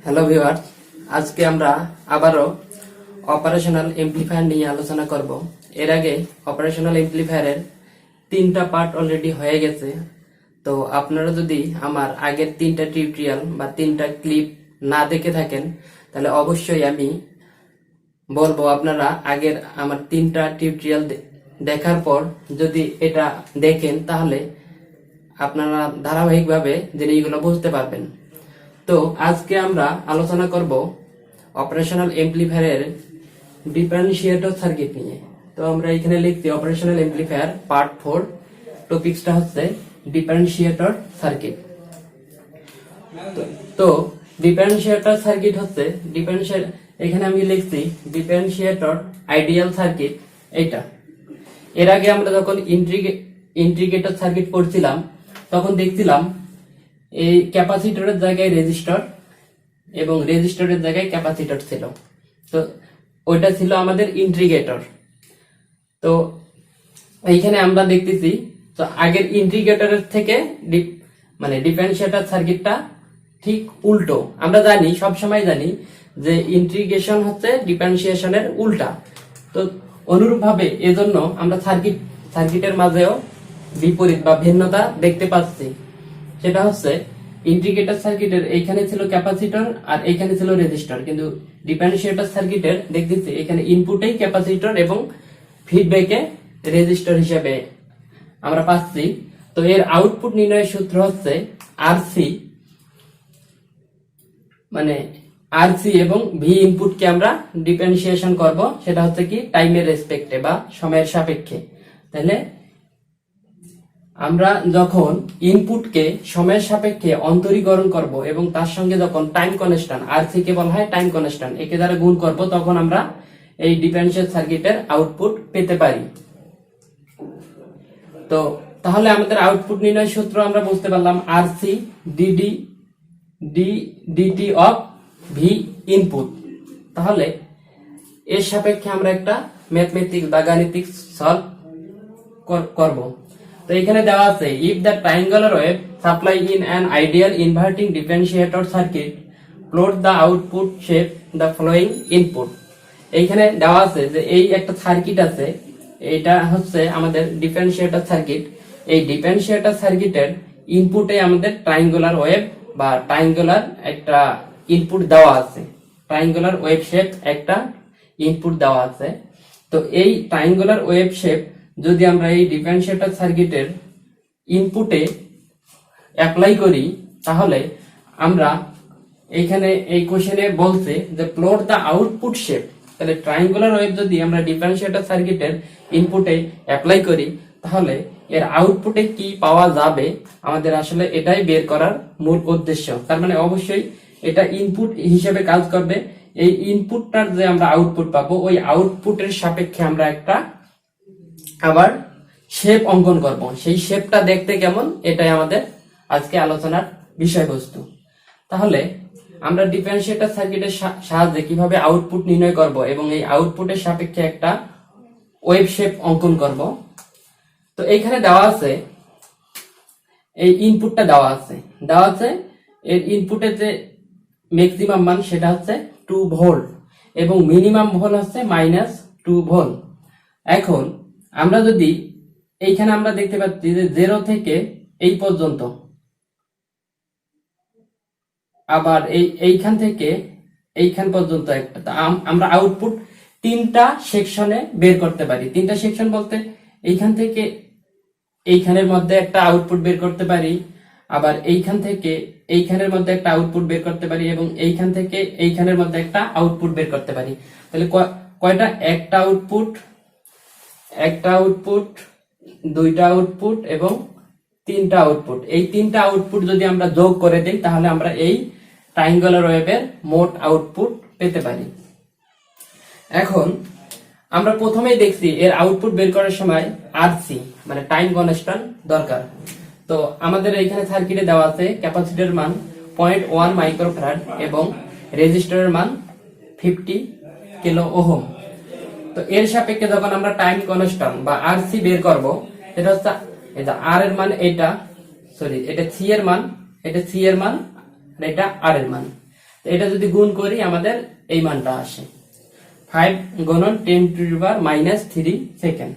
Hello viewers, আজকে আমরা আবারও অপারেশনাল এমপ্লিফায়ার নিয়ে আলোচনা করব। এর আগে অপারেশনাল এমপ্লিফায়ারের 3টা পার্ট অলরেডি হয়ে গেছে। তো আপনারা যদি আমার আগের 3টা টিউটোরিয়াল বা 3টা ক্লিপ না দেখে থাকেন, তাহলে অবশ্যই আমি বলবো আপনারা আগের আমার 3টা টিউটোরিয়াল দেখার পর যদি এটা দেখেন, তাহলে আপনারা ধারাবাহিকভাবে জিনিসগুলো বুঝতে পারবেন। তো আজকে আমরা আলোচনা করব অপারেশনাল এমপ্লিফায়ারের ডিফারেন্সিয়েটর সার্কিট নিয়ে। তো আমরা এখানে লিখছি অপারেশনাল এমপ্লিফায়ার পার্ট 4, টপিকসটা হচ্ছে ডিফারেন্সিয়েটর সার্কিট। তো ডিফারেন্সিয়েটর সার্কিট হচ্ছে এখানে আমি লিখছি ডিফারেন্সিয়েটর আইডিয়াল সার্কিট এটা। এর আগে আমরা যখন ইন্টিগ্রেটর সার্কিট পড়ছিলাম তখন দেখছিলাম এই ক্যাপাসিটরের জায়গায় রেজিস্টর এবং রেজিস্টরের জায়গায় ক্যাপাসিটর ছিল। তো ওইটা ছিল আমাদের ইন্টিগ্রেটর। তো এইখানে আমরা দেখতেছি তো আগের ইন্টিগ্রেটরের থেকে ডিফারেন্সিয়েটর সার্কিটটা ঠিক উল্টো। আমরা জানি, সব সময় জানি যে ইন্টিগ্রেশন হচ্ছে ডিফারেন্সিয়েশনের উল্টা। তো অনুরূপভাবে এজন্য আমরা সার্কিটের মাঝেও বিপরীত বা ভিন্নতা দেখতে পাচ্ছি। সেটা হচ্ছে ইন্টিগ্রেটর সার্কিটের এইখানে ছিল ক্যাপাসিটর আর এইখানে ছিল রেজিস্টর, কিন্তু ডিফারেন্সিয়েটর সার্কিটের দেখতেছি এখানে ইনপুটেই ক্যাপাসিটর এবং ফিডব্যাকে রেজিস্টর হিসেবে আমরা পাচ্ছি। তো এর আউটপুট নির্ণয়ের সূত্র হচ্ছে আরসি এবং ভি ইনপুটকে আমরা ডিফারেন্সিয়েশন করব, সেটা হচ্ছে কি টাইমের রেসপেক্টে বা সময়ের সাপেক্ষে। তাহলে আমরা যখন ইনপুটকে সময়ের সাপেক্ষে অন্তরীকরণ করব এবং তার সঙ্গে যখন টাইম কনস্ট্যান্ট আরসি কে বলা হয় টাইম কনস্ট্যান্ট, একে দ্বারা গুণ করব, তখন আমরা এই ডিফারেন্সিয়াল সার্কিটের আউটপুট পেতে পারি। তো তাহলে আমাদের আউটপুট নির্ণয় সূত্র আমরা বুঝতে পারলাম RC DT of V input. তাহলে এর সাপেক্ষে আমরা একটা ম্যাথমেটিক্স বা গাণিতিক সলভ করব। তো এখানে দেওয়া আছে if the triangular wave supply in an ideal inverting differentiator circuit plot the output shape the following input. এইখানে দেওয়া আছে যে এই একটা সার্কিট আছে, এটা হচ্ছে আমাদের ডিফারেন্সিয়েটর সার্কিট। এই ডিফারেন্সিয়েটর সার্কিটের ইনপুটে আমাদের ট্রায়াঙ্গুলার ওয়েভ বা ট্রায়াঙ্গুলার একটা ইনপুট দেওয়া আছে, ট্রায়াঙ্গুলার ওয়েভ শেপ একটা ইনপুট দেওয়া আছে। তো এই ট্রায়াঙ্গুলার ওয়েভ শেপ যদি আমরা এই ডিফারেন্সিয়েটর সার্কিটের ইনপুটে অ্যাপ্লাই করি, তাহলে আমরা এইখানে এই কোশ্চেনে বলছে যে প্লট দ্য আউটপুট শেপ। তাহলে ট্রায়াঙ্গুলার ওয়েভ যদি আমরা ডিফারেন্সিয়েটর সার্কিটের ইনপুটে অ্যাপ্লাই করি, তাহলে এর আউটপুটে কি পাওয়া যাবে, আমাদের আসলে এটাই বের করার মূল উদ্দেশ্য। তার মানে অবশ্যই এটা ইনপুট হিসেবে কাজ করবে। এই ইনপুটটার যে আমরা আউটপুট পাবো, ওই আউটপুটের সাপেক্ষে আমরা একটা আবার শেপ অঙ্কন করব। সেই শেপটা দেখতে কেমন, এটাই আমাদের আজকে আলোচনার বিষয়বস্তু। তাহলে আমরা ডিফারেন্সিয়েটর সার্কিটের সাহায্যে কিভাবে আউটপুট নির্ণয় করব এবং এই আউটপুটের সাপেক্ষে একটা ওয়েভ শেপ অঙ্কন করব। তো এইখানে দেওয়া আছে এই ইনপুটটা দেওয়া আছে এর ইনপুটের যে ম্যাক্সিমাম মান সেটা হচ্ছে 2 ভোল্ট এবং মিনিমাম ভোল্ট হচ্ছে -2 ভোল্ট। এখন আমরা যদি এইখানে আমরা দেখতে পাচ্ছি যে 0 থেকে এই পর্যন্ত, আবার এইখান থেকে এইখান পর্যন্ত একটা আমরা আউটপুট 3টা সেকশনে বের করতে পারি। 3টা সেকশন বলতে এইখান থেকে এইখানের মধ্যে একটা আউটপুট বের করতে পারি, আবার এইখান থেকে এইখানের মধ্যে একটা আউটপুট বের করতে পারি এবং এইখান থেকে এইখানের মধ্যে একটা আউটপুট বের করতে পারি। তাহলে কয়টা? একটা আউটপুট, দুইটা আউটপুট এবং 3টা আউটপুট। এই 3টা আউটপুট যদি আমরা যোগ করে দেই, তাহলে আমরা এই ট্রায়াঙ্গুলার ওয়েভের মোট আউটপুট পেতে পারি। এখন আমরা প্রথমেই দেখছি এর আউটপুট বের করার সময় আরসি মানে টাইম কনস্ট্যান্ট দরকার। তো আমাদের এখানে সার্কিটে দেওয়া আছে ক্যাপাসিটরের মান 0.1 মাইক্রোফ্যারাড এবং রেজিস্টরের মান 50 কিলো ওহম। তো এর সাপেক্ষে যখন আমরা টাইম কনস্ট্যান্ট বা আরসি বের করব, এটা হচ্ছে এটা আর এর মান, এটা সি এর মান, এটা আর এর মান। এটা যদি গুণ করি আমাদের এই মানটা আসে 5 গুণন 10⁻³ সেকেন্ড।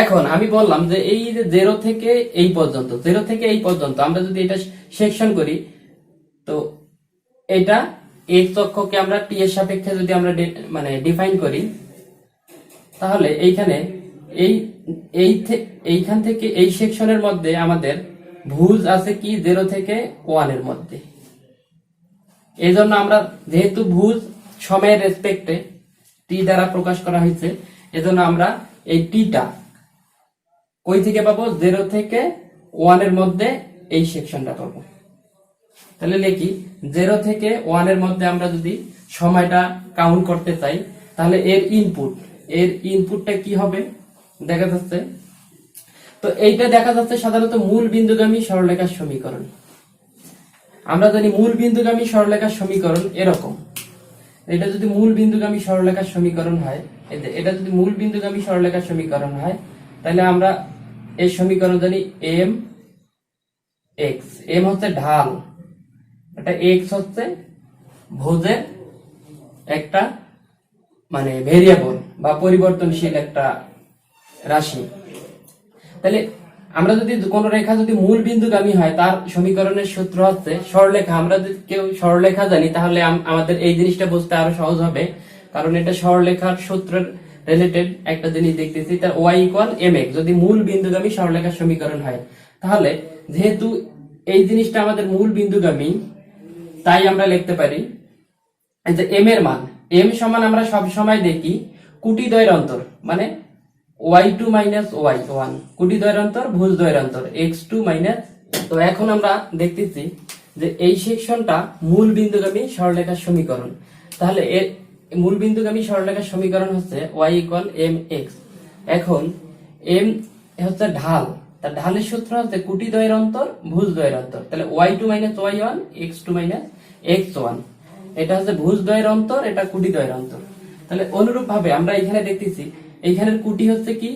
এখন আমি বললাম যে এই যে 0 থেকে এই পর্যন্ত আমরা যদি এটা সেকশন করি, তো এটা x অক্ষকে আমরা t এর সাপেক্ষে যদি আমরা মানে ডিফাইন করি, তাহলে এইখানে এইখান থেকে এই সেকশনের মধ্যে আমাদের ভুজ আছে কি 0 থেকে 1 এর মধ্যে। এই জন্য আমরা যেহেতু ভুজ সময়ের রেসপেক্টে টি দ্বারা প্রকাশ করা হয়েছে, এজন্য আমরা এই টিটা কই থেকে পাবো, 0 থেকে 1 এর মধ্যে এই সেকশনটা পাবো। তাহলে লিখি 0 থেকে 1 এর মধ্যে আমরা যদি সময়টা কাউন্ট করতে চাই, তাহলে এর ইনপুটটা কি হবে দেখা যাচ্ছে। তো এইটা দেখা যাচ্ছে সাধারণত মূল বিন্দুগামী সরলরেখার সমীকরণ। আমরা জানি মূল বিন্দুগামী সরলরেখার সমীকরণ এরকম। এটা যদি মূল বিন্দুগামী সরলরেখার সমীকরণ হয়, এটা যদি মূল বিন্দুগামী সরলরেখার সমীকরণ হয়, তাহলে আমরা এই সমীকরণ জানি এম হচ্ছে ঢাল, এটা এক্স হচ্ছে ভুজের একটা মানে ভেরিয়েবল বা পরিবর্তনশীল একটা রাশি। তাহলে আমরা যদি কোন রেখা যদি মূল বিন্দুগামী হয়, তার সমীকরণের সূত্র হচ্ছে সরলরেখা। আমরা যদি কেউ সরলরেখা জানি, তাহলে আমাদের এই জিনিসটা বুঝতে আরো সহজ হবে, কারণ এটা সরলরেখার সূত্রের রিলেটেড একটা জিনিস দেখতেছি। তার y = mx যদি মূল বিন্দুগামী সরলরেখার সমীকরণ হয়, তাহলে যেহেতু এই জিনিসটা আমাদের মূল বিন্দুগামী, তাই আমরা লিখতে পারি যে m এর মান সমান আমরা সব সময় দেখি কুটিদ্বয়ের অন্তর, মানে y2 - y1 কুটিদ্বয়ের অন্তর ভুজদ্বয়ের অন্তর x2 - তো এখন আমরা দেখতেছি যে এই সেকশনটা মূল বিন্দুগামী সরলরেখার সমীকরণ। তাহলে এর মূল বিন্দুগামী সরলরেখার সমীকরণ হচ্ছে y = mx। এখন m হচ্ছে ঢাল, তার ঢালের সূত্র হচ্ছে কুটিদ্বয়ের অন্তর ভুজদ্বয়ের অন্তর। তাহলে y2 - y1 x2 - x1, এটা হচ্ছে ভুজদ্বয়ের অন্তর, এটা কুটিদ্বয়ের অন্তর। তাহলে অনুরূপ ভাবে আমরা এখানে দেখতেছি এইখানের কুটি হচ্ছে কি,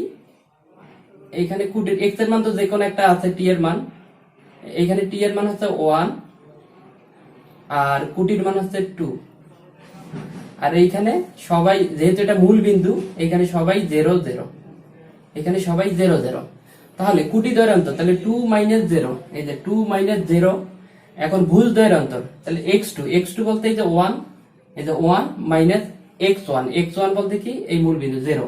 এইখানে কুটির x এর মান তো যে কোনো একটা আছে t এর মান, এইখানে t এর মান হচ্ছে 1 আর কুটির মান হচ্ছে 2। আর এইখানে সবাই যেহেতু এটা মূল বিন্দু, এখানে সবাই 0 0, এখানে সবাই 0 0। তাহলে কুটিদ্বয়ের অন্তর তাহলে 2 - 0, এই যে 2 - 0। এখন ভুজদ্বয়ের অন্তর তাহলে x2 বলতে এই যে 1, এই যে 1 - x1 বলতে কি এই মূল বিন্দু 0,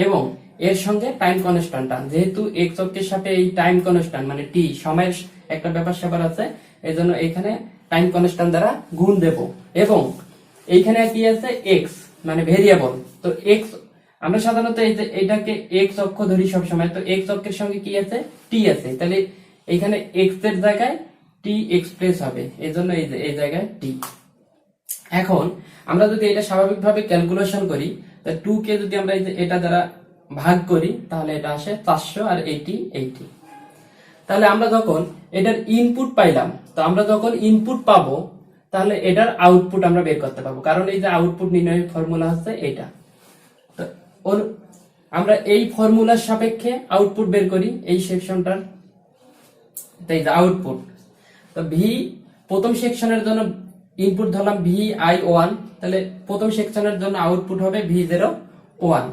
এবং এর সঙ্গে টাইম কনস্ট্যান্ট, যেহেতু x অক্ষের সাথে এই টাইম কনস্ট্যান্ট মানে t সময়ের একটা ব্যাপার স্যাপার আছে, এজন্য এখানে টাইম কনস্ট্যান্ট দ্বারা গুণ দেব। এবং এইখানে কি আছে x মানে ভেরিয়েবল, তো x আমরা সাধারণত এই যে এটাকে x অক্ষ ধরি সব সময়, তো x অক্ষের সঙ্গে কি আছে t আছে, তাহলে এইখানে x এর জায়গায় t এক্সপ্রেস হবে, এজন্য এই যে এই জায়গায় t। এখন আমরা যদি এটা স্বাভাবিকভাবে ক্যালকুলেশন করি, তা 2 কে যদি আমরা এটা দ্বারা ভাগ করি, তাহলে এটা আসে 400 আর 80। তাহলে আমরা যখন এটার ইনপুট পাইলাম, তো আমরা যখন ইনপুট পাবো, তাহলে এটার আউটপুট আমরা বের করতে পারবো, কারণ এই যে আউটপুট নির্ণয়ের ফর্মুলা হচ্ছে এটা। তো আমরা এই ফর্মুলার সাপেক্ষে আউটপুট বের করি এই সেকশনটার। এই যে আউটপুট, তো ভি প্রথম সেকশনের জন্য ইনপুট ধরলাম vi1, তাহলে প্রথম সেকশনের জন্য আউটপুট হবে v01।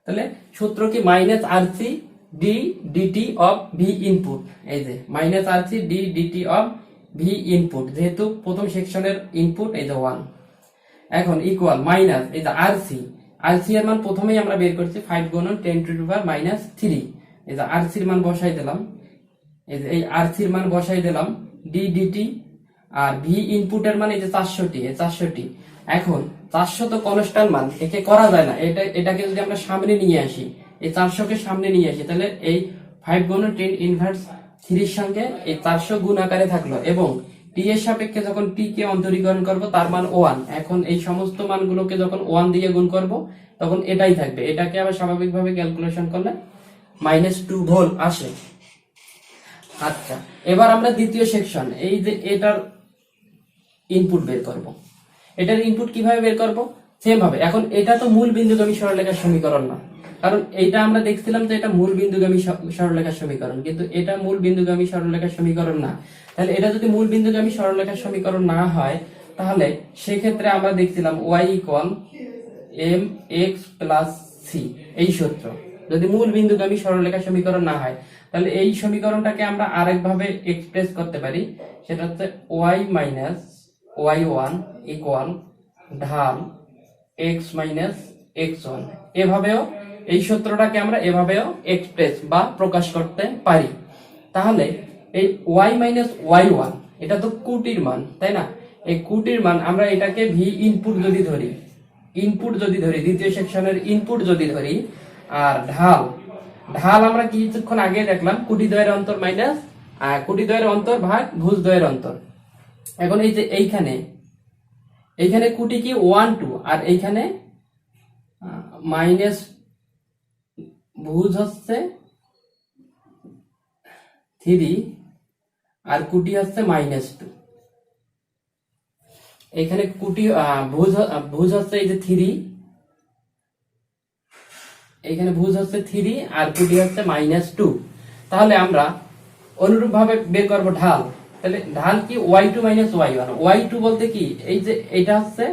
তাহলে সূত্র কি -rc d dt of v input, এই যে -rc d dt of v input, যেহেতু প্রথম সেকশনের ইনপুট এই যে 1। এখন ইকুয়াল মাইনাস এই যে rc এর মান প্রথমেই আমরা বের করছি 5 গুণন 10⁻³ এই যে rc এর মান বসাই দিলাম, এই যে এই rc এর মান বসাই দিলাম d dt, আর v ইনপুটের মান এই যে 400t। এখন 400 তো কনস্ট্যান্ট মান, একে করা যায় না, এটাকে যদি আমরা সামনে নিয়ে আসি, এই 400 কে সামনে নিয়ে আসি, তাহলে এই 5 গুণন 10⁻³ এর সঙ্গে এই 400 গুণ আকারে থাকলো, এবং t এর সাপেক্ষে যখন t কে অন্তরীকরণ করব তার মান 1। এখন এই সমস্ত মানগুলোকে যখন 1 দিয়ে গুণ করব, তখন এটাই থাকবে, এটাকে আবার স্বাভাবিকভাবে ক্যালকুলেশন করলে -2 ভোল্ট আসে। আচ্ছা, এবার আমরা দ্বিতীয় সেকশন, এই যে এটার ইনপুট বের করব। এটার ইনপুট কিভাবে বের করব? সেম ভাবে। এখন এটা তো মূল বিন্দুগামী সরলরেখার সমীকরণ না, কারণ এটা আমরা দেখছিলাম যে এটা মূল বিন্দুগামী সরলরেখার সমীকরণ, কিন্তু এটা মূল বিন্দুগামী সরলরেখার সমীকরণ না। তাহলে এটা যদি মূল বিন্দুগামী সরলরেখার সমীকরণ না হয়, তাহলে সেক্ষেত্রে আমরা দেখছিলাম y equal mx plus c, এই সূত্র। যদি মূল বিন্দুগামী সরলরেখার সমীকরণ না হয়, তাহলে এই সমীকরণটাকে আমরা আরেকভাবে এক্সপ্রেস করতে পারি, সেটা হচ্ছে y মাইনাস y1 ইকুয়াল ঢাল x মাইনাস x1। এভাবেও এই সূত্রটাকে আমরা এভাবেও এক্সপ্রেস বা প্রকাশ করতে পারি। তাহলে এই y মাইনাস y1 এটা তো কুটির মান, তাই না? এই কুটির মান আমরা এটাকে ভি ইনপুট যদি ধরি, দ্বিতীয় সেকশনের ইনপুট যদি ধরি, আর ঢাল আমরা কিছুক্ষণ আগে দেখলাম কুটি দ্বয়ের অন্তর মাইনাস কুটি দ্বয়ের অন্তর ভাগ ভুজ দ্বয়ের অন্তর। এখন এই যে এইখানে কুটি কি 1 2, আর এইখানে মাইনাস ভুজ হচ্ছে 3 আর কুটি হচ্ছে -2। এখানে কুটি ভুজ হচ্ছে এই যে 3, এখানে ভুজ হচ্ছে 3 আর কুটি হচ্ছে -2। তাহলে আমরা অনুরূপ ভাবে বের করব ঢাল। তাহলে ঢাল কি y2 y1। y2 বলতে কি এই যে এটা হচ্ছে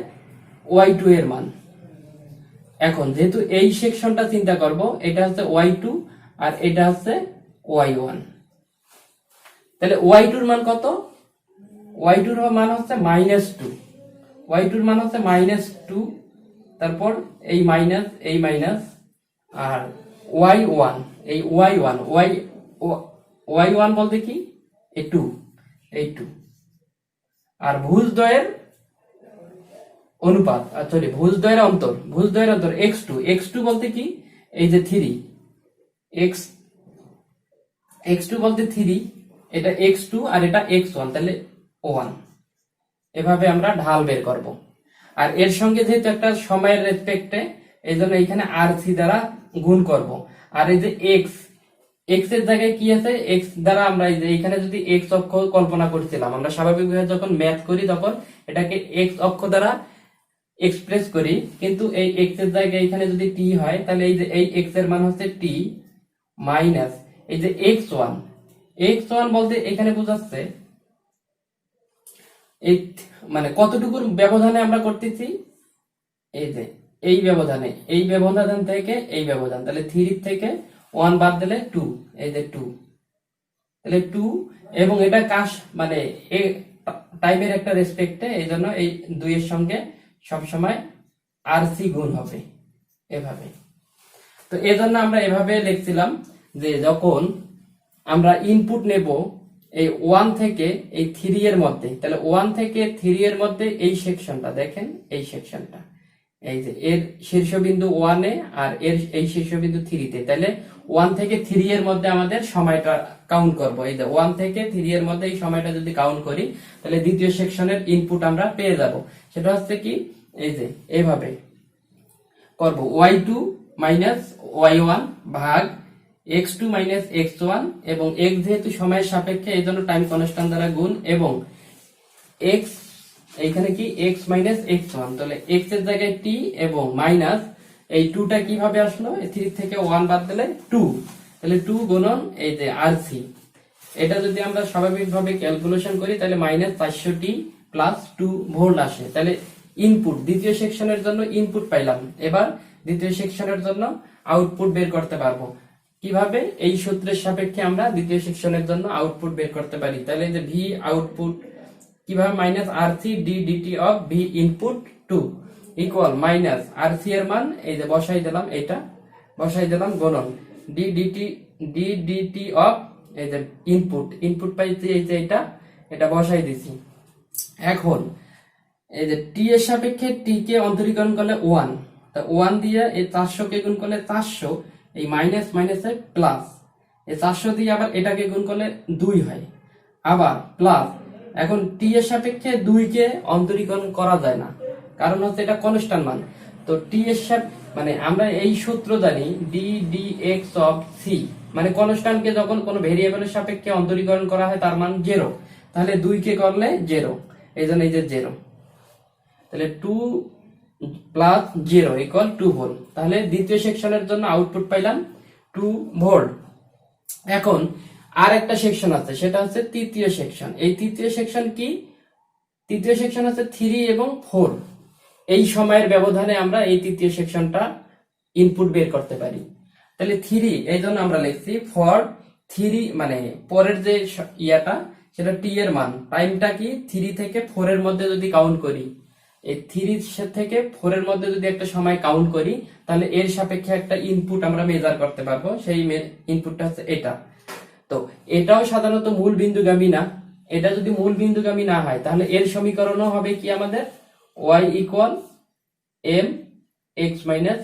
y2 এর মান। এখন যেহেতু এই সেকশনটা চিন্তা করব, এটা হচ্ছে y2 আর এটা হচ্ছে y1। তাহলে y2 এর মান কত? y2 এর মান হচ্ছে -2। y2 এর মান হচ্ছে -2, তারপর এই মাইনাস আর y1, এই y1 বলতে কি এই 2 আর ভুজদ্বয়ের অনুপাত, সরি ভুজদ্বয়ের অন্তর x2 বলতে কি এই যে 3 x2 বলতে 3, এটা x2 আর এটা x1, তাহলে 1। এভাবে আমরা ঢাল বের করব। আর এর সঙ্গে যেহেতু একটা সময়ের রেসপেক্টে, এই জন্য এখানে rc দ্বারা গুণ করব। আর এই যে x এর জায়গায় কি আছে, x দ্বারা আমরা এই যে এখানে যদি x অক্ষ কল্পনা করছিলাম, আমরা স্বাভাবিকভাবে যখন ম্যাথ করি তখন এটাকে x অক্ষ দ্বারা এক্সপ্রেস করি, কিন্তু এই x এর জায়গায় এখানে যদি t হয়, তাহলে এই যে এই x এর মান হচ্ছে t মাইনাস এই যে x1 বলতে এখানে বোঝাচ্ছে এই মানে কতটুকুর ব্যবধানে আমরা করতেছি, এই যে এই ব্যবধান থেকে এই ব্যবধান, তাহলে 3 থেকে 1 বাদ দিলে 2, এই যে 2, তাহলে 2, এবং এটা মানে টাইমের একটা রেসপেক্টে, এই জন্য এই 2 এর সঙ্গে সবসময় rc গুণ হবে এভাবে। তো এই জন্য আমরা এভাবে লিখছিলাম যে যখন আমরা ইনপুট নেব এই 1 থেকে এই 3 এর মধ্যে, তাহলে 1 থেকে 3 এর মধ্যে এই সেকশনটা দেখেন, এই সেকশনটা এই যে এর শীর্ষবিন্দু 1 এ আর এর এই শীর্ষবিন্দু 3 তে, তাহলে 1 থেকে 3 এর মধ্যে আমাদের সময়টা কাউন্ট করব। এই যে 1 থেকে 3 এর মধ্যে এই সময়টা যদি কাউন্ট করি, তাহলে দ্বিতীয় সেকশনের ইনপুট আমরা পেয়ে যাব। সেটা হচ্ছে কি এই যে এইভাবে করব, y2 y1 ভাগ x2 x1, এবং x যেহেতু সময়ের সাপেক্ষে এই জন্য টাইম কনস্ট্যান্ট দ্বারা গুণ, এবং x এইখানে কি x x1, তাহলে x এর জায়গায় t এবং মাইনাস এই 2টা কিভাবে আসলো, 3 থেকে 1 বাদ দিলে 2, তাহলে 2 গুণন এই যে rc। এটা যদি আমরা স্বাভাবিকভাবে ক্যালকুলেশন করি, তাহলে -400t প্লাস 2 ভোল্ট আসে। তাহলে ইনপুট দ্বিতীয় সেকশনের জন্য ইনপুট পাইলাম। এবার দ্বিতীয় সেকশনের জন্য আউটপুট বের করতে পারবো কিভাবে, এই সূত্রের সাপেক্ষে আমরা দ্বিতীয় সেকশনের জন্য আউটপুট বের করতে পারি। তাহলে যে ভি আউটপুট কিভাবে, -rc d dt of V input 2 equal -rc এর মান এই যে বসাই দিলাম, এটা বসাই দিলাম, গুণন d dt অফ এই যে ইনপুট পাইছি, এই যে এটা বসাই দিছি। এখন এই যে t এর সাপেক্ষে t কে অন্তরীকরণ করলে 1, তা 1 দিয়ে এই 400 কে গুণ করলে 400, এই মাইনাস মাইনাসে প্লাস, এই 400 দিয়ে আবার এটাকে গুণ করলে 2 হয়, আবার প্লাস। এখন t এর সাপেক্ষে 2 কে অন্তরীকরণ করা যায় না, কারণ হচ্ছে এটা কনস্ট্যান্ট মান। তো t এর মানে আমরা এই সূত্র জানি d dx অফ c, মানে কনস্ট্যান্ট কে যখন কোনো ভেরিয়েবলের সাপেক্ষে অন্তরীকরণ করা হয় তার মান 0, তাহলে 2 কে করলে 0, এইজন্য এই যে 0, তাহলে 2 প্লাস 0 ইকুয়াল 2 ভোল্ট। তাহলে দ্বিতীয় সেকশনের জন্য আউটপুট পাইলাম 2 ভোল্ট। এখন আর একটা সেকশন আছে, সেটা হচ্ছে তৃতীয় সেকশন। এই তৃতীয় সেকশন কি? তৃতীয় সেকশন হচ্ছে 3 এবং 4। এই সময়ের ব্যবধানে আমরা এই তৃতীয় সেকশনটা ইনপুট বের করতে পারি। তাহলে 3, এই জন্য আমরা লিখছি ফর 3, মানে পরের যে ইয়াটা সেটা টি এর মান, টাইমটা কি 3 থেকে 4 এর মধ্যে যদি কাউন্ট করি, এই 3 থেকে 4 এর মধ্যে যদি একটা সময় কাউন্ট করি, তাহলে এর সাপেক্ষে একটা ইনপুট আমরা মেজার করতে পারবো। সেই ইনপুটটা হচ্ছে এটা। তো এটাও সাধারণত মূল বিন্দুগামী না। এটা যদি মূল বিন্দুগামী না হয়, তাহলে এর সমীকরণও হবে কি আমাদের y equal m x minus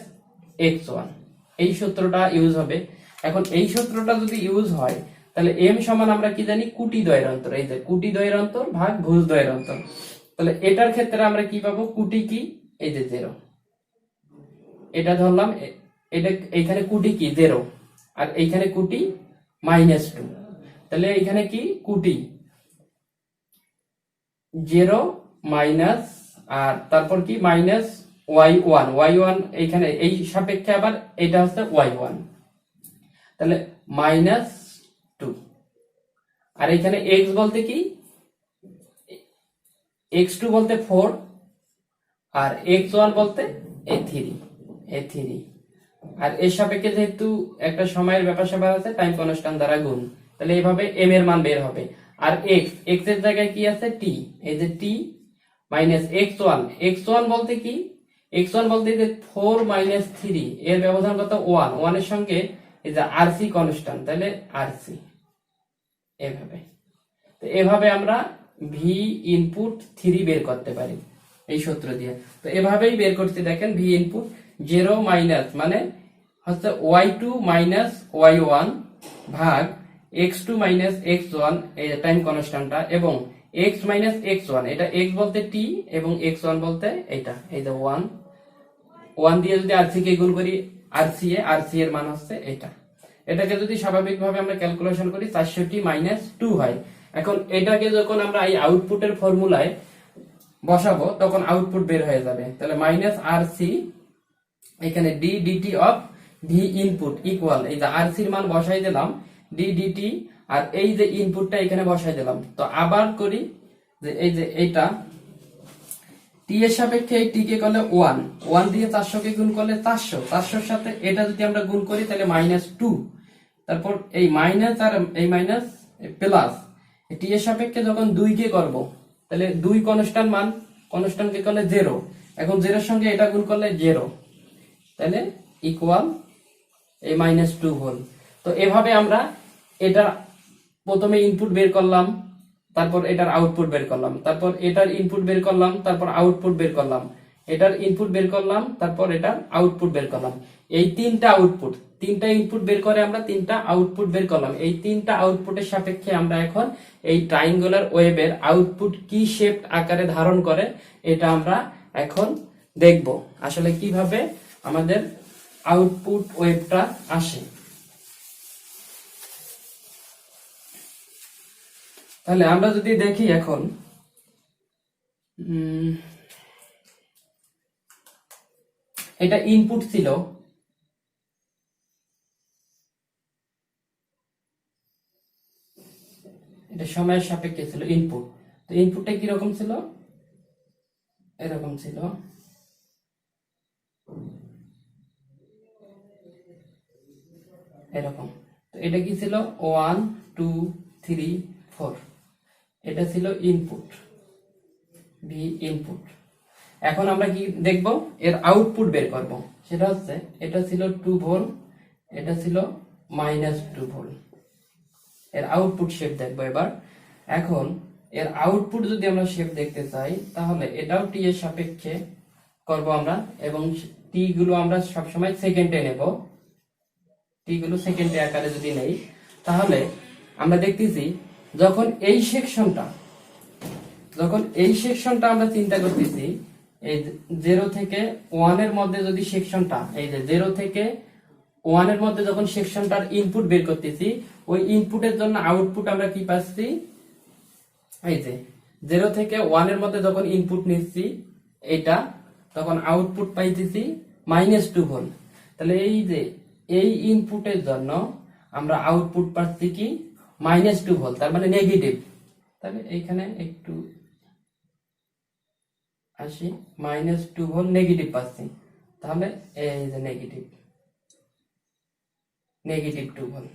x1। এই সূত্রটা ইউজ হবে। এখন এই সূত্রটা যদি ইউজ হয়, তাহলে m সমান আমরা কি জানি, কুটি দ্বয়ের অন্তর। এই যে কুটি দ্বয়ের অন্তর ভাগ ভুজ দ্বয়ের অন্তর। তাহলে এটার ক্ষেত্রে আমরা কি পাবো, কুটি কি, এই যে 0, এটা ধরলাম। এটা এইখানে কুটি কি 0, আর এইখানে কুটি -2। তাহলে এইখানে কি কুটি 0 মাইনাস, আর তারপর কি -y1 এইখানে এই সাপেক্ষে আবার এটা হচ্ছে y1, তাহলে -2। আর এখানে x বলতে কি, x2 বলতে 4, আর x1 বলতে a3। আর এর সাপেক্ষে যেহেতু একটা সময়ের ব্যাপার স্যাপার আছে, টাইম কনস্ট্যান্ট দ্বারা গুণ, তাহলে এইভাবে m এর মান বের হবে। আর x এর জায়গায় কি আছে, t, এই যে t মাইনাস x1 বলতে কি, x1 বলতে যে 4 - 3, এর ব্যবধান কত 1 এর সঙ্গে এই যে rc কনস্ট্যান্ট, তাহলে rc। এভাবে, তো এভাবে আমরা v ইনপুট 3 বের করতে পারি এই সূত্র দিয়ে। তো এভাবেই বের করতে, দেখেন v ইনপুট 0 মাইনাস মানে হচ্ছে y2 মাইনাস y1 ভাগ x2 মাইনাস x1, এই টাইম কনস্ট্যান্টটা, এবং x মাইনাস x1, এটা x বলতে t এবং x1 বলতে এটা, এই যে 1 দিয়ে যদি rc কে গুণ করি, rc এর মান হচ্ছে এটা। এটাকে যদি স্বাভাবিকভাবে আমরা ক্যালকুলেশন করি 400t - 2 হয়। এখন এটাকে যখন আমরা এই আউটপুটের ফর্মুলায় বসাবো, তখন আউটপুট বের হয়ে যাবে। তাহলে -rc, এখানে d dt of v input equal, এই যে rc এর মান বসাই দিলাম, d dt, আর এই যে ইনপুটটা এখানে বসাই দিলাম। তো আবার করি যে এই যে এইটা t এর সাপেক্ষে এই t কে করলে 1 দিয়ে 400 কে গুণ করলে 400 এর সাথে এটা যদি আমরা গুণ করি, তাহলে -2, তারপর এই মাইনাস আর এই মাইনাস প্লাস, t এর সাপেক্ষে যখন 2 কে করব, তাহলে 2 কনস্ট্যান্ট মান, কনস্ট্যান্ট কে করলে 0, এখন 0 এর সঙ্গে এটা গুণ করলে 0, তাহলে ইকুয়াল এই -2 ভোল্ট। তো এভাবে আমরা এটা প্রথমে ইনপুট বের করলাম, তারপর এটার আউটপুট বের করলাম, তারপর এটার ইনপুট বের করলাম, তারপর আউটপুট বের করলাম, এটার ইনপুট বের করলাম, তারপর এটার আউটপুট বের করলাম। এই তিনটা ইনপুট বের করে আমরা 3টা আউটপুট বের করলাম। এই 3টা আউটপুটের সাপেক্ষে আমরা এখন এই ট্রায়াঙ্গুলার ওয়েভের আউটপুট কি শেপ আকারে ধারণ করে, এটা আমরা এখন দেখব আসলে কিভাবে আমাদের আউটপুট ওয়েভটা আসে। তাহলে আমরা যদি দেখি এখন, এটা ইনপুট ছিল, এটা সময়ের সাপেক্ষে ছিল ইনপুট। তো ইনপুটটা কিরকম ছিল, এরকম ছিল, এরকম। তো এটা কি ছিল 1 2 3 4, এটা ছিল ইনপুট, ভি ইনপুট। এখন আমরা কি দেখব, এর আউটপুট বের করব। সেটা হচ্ছে এটা ছিল 2 ভোল্ট, এটা ছিল -2 ভোল্ট। এর আউটপুট শেপ দেখবো এবার। এখন এর আউটপুট যদি আমরা শেপ দেখতে চাই, তাহলে এটাও টি এর সাপেক্ষে করব আমরা, এবং টি গুলো আমরা সবসময় সেকেন্ডে নেব। টি গুলো সেকেন্ডে আকারে যদি নেই, তাহলে আমরা দেখতেছি যখন এই সেকশনটা আমরা চিন্তা করতেছি, এই 0 থেকে 1 এর মধ্যে যদি সেকশনটা, এই যে 0 থেকে 1 এর মধ্যে যখন সেকশনটার ইনপুট বের করতেছি, ওই ইনপুটের জন্য আউটপুট আমরা কি পাচ্ছি, এই যে 0 থেকে 1 এর মধ্যে যখন ইনপুট নিচ্ছি এটা, তখন আউটপুট পাইতেছি -2 ভোল্ট। তাহলে এই যে এই ইনপুটের জন্য আমরা আউটপুট পাচ্ছি কি -2 ভোল্ট, তার মানে নেগেটিভ। তাহলে এইখানে একটু আসি, -2 ভোল্ট নেগেটিভ পাচ্ছি, তাহলে এই যে নেগেটিভ 2 ভোল্ট।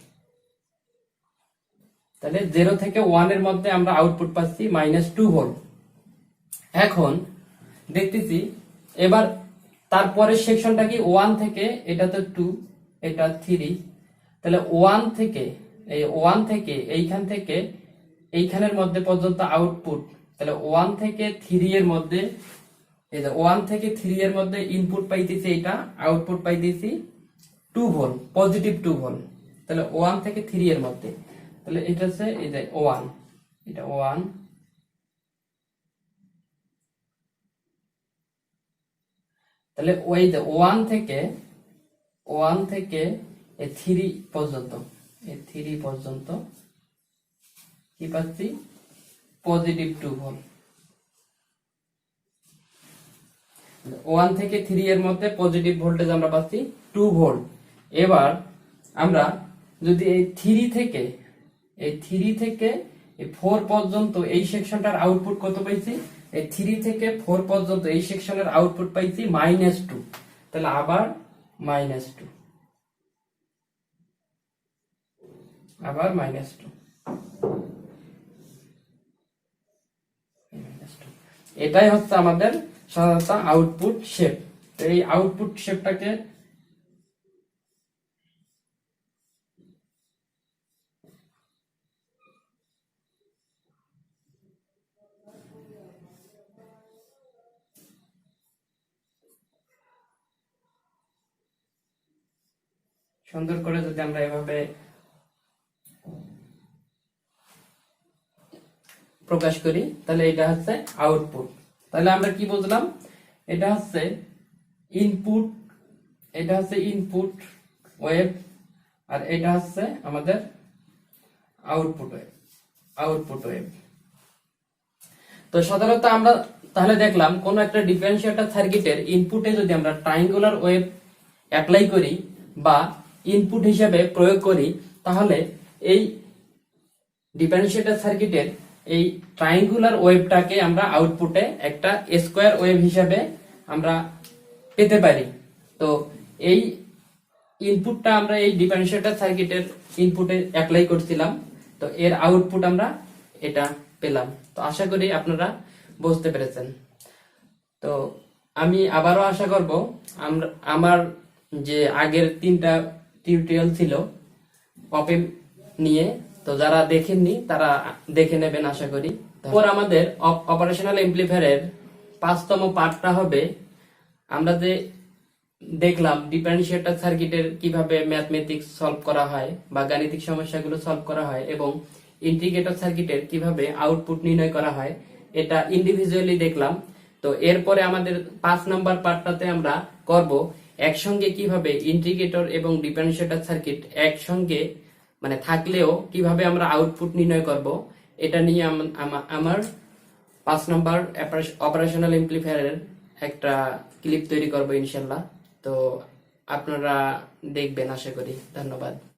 তাহলে 0 থেকে 1 এর মধ্যে আমরা আউটপুট পাচ্ছি -2 ভোল্ট। এখন দেখতেছি এবার তারপরের সেকশনটা কি, 1 থেকে, এটা তো 2, এটা 3, তাহলে 1 থেকে এইখান থেকে এইখানের মধ্যে পর্যন্ত আউটপুট, তাহলে 1 থেকে 3 এর মধ্যে, এই যে 1 থেকে 3 এর মধ্যে ইনপুট পাইতেছি, এটা আউটপুট পাইতেছি 2 ভোল্ট, পজিটিভ 2 ভোল্ট। তাহলে 1 থেকে 3 এর মধ্যে, তাহলে এটা হচ্ছে এই যে 1, এটা 1, তাহলে ওই যে 1 থেকে এই 3 পর্যন্ত, এই 3 পর্যন্ত কি পাচ্ছি, পজিটিভ 2 ভোল্ট। 1 থেকে 3 এর মধ্যে পজিটিভ ভোল্টেজ আমরা পাচ্ছি 2 ভোল্ট। এবার আমরা যদি এই 3 থেকে এই 4 পর্যন্ত এই সেকশনটার আউটপুট কত পাইছি, এই 3 থেকে 4 পর্যন্ত এই সেকশনের আউটপুট পাইছি -2, তাহলে আবার -2, আবার -2, এটাই হচ্ছে আমাদের সাধারণত আউটপুট শেপ। এই আউটপুট শেপটাকে সুন্দর করে যদি আমরা এভাবে প্রকাশ করি, তাহলে এটা হচ্ছে আউটপুট। তাহলে আমরা কি বুঝলাম, এটা হচ্ছে ইনপুট, এটা হচ্ছে ইনপুট ওয়েভ, আর এটা হচ্ছে আমাদের আউটপুট ওয়েভ, আউটপুট ওয়েভ। তো সাধারণত আমরা তাহলে দেখলাম কোন একটা ডিফারেন্সিয়েটর সার্কিটের ইনপুটে যদি আমরা ট্রায়াঙ্গুলার ওয়েভ অ্যাপ্লাই করি বা ইনপুট হিসেবে প্রয়োগ করি, তাহলে এই ডিফারেন্সিয়েটর সার্কিটের এই ট্রায়াঙ্গুলার ওয়েভটাকে আমরা আউটপুটে একটা স্কয়ার ওয়েভ হিসেবে আমরা পেতে পারি। তো এই ইনপুটটা আমরা এই ডিফারেন্সিয়েটর সার্কিটের ইনপুটে অ্যাপ্লাই করছিলাম, তো এর আউটপুট আমরা এটা পেলাম। তো আশা করি আপনারা বুঝতে পেরেছেন। তো আমি আবারও আশা করব আমার যে আগের 3টা টিউটোরিয়াল ছিল অপেম নিয়ে, তো যারা দেখেননি তারা দেখে নেবেন আশা করি। তারপর আমাদের অপারেশনাল এমপ্লিফায়ারের 5তম পার্টটা হবে, আমরা যে দেখলাম ডিফারেন্সিয়েটর সার্কিটের কিভাবে ম্যাথমেটিক্স সলভ করা হয় বা গাণিতিক সমস্যাগুলো সলভ করা হয়, এবং ইন্টিগ্রেটর সার্কিটের কিভাবে আউটপুট নির্ণয় করা হয়, এটা ইন্ডিভিজুয়ালি দেখলাম। তো এরপরে আমাদের 5 নাম্বার পার্টটাতে আমরা করব একসঙ্গে কিভাবে ইন্টিগ্রেটর এবং ডিফারেন্সিয়েটর সার্কিট একসঙ্গে মানে থাকলেও কিভাবে আমরা আউটপুট নির্ণয় করব, এটা নিয়ে আমার 5 নাম্বার অপারেশনাল এমপ্লিফায়ারের একটা ক্লিপ তৈরি করব ইনশাল্লাহ। তো আপনারা দেখবেন আশা করি। ধন্যবাদ।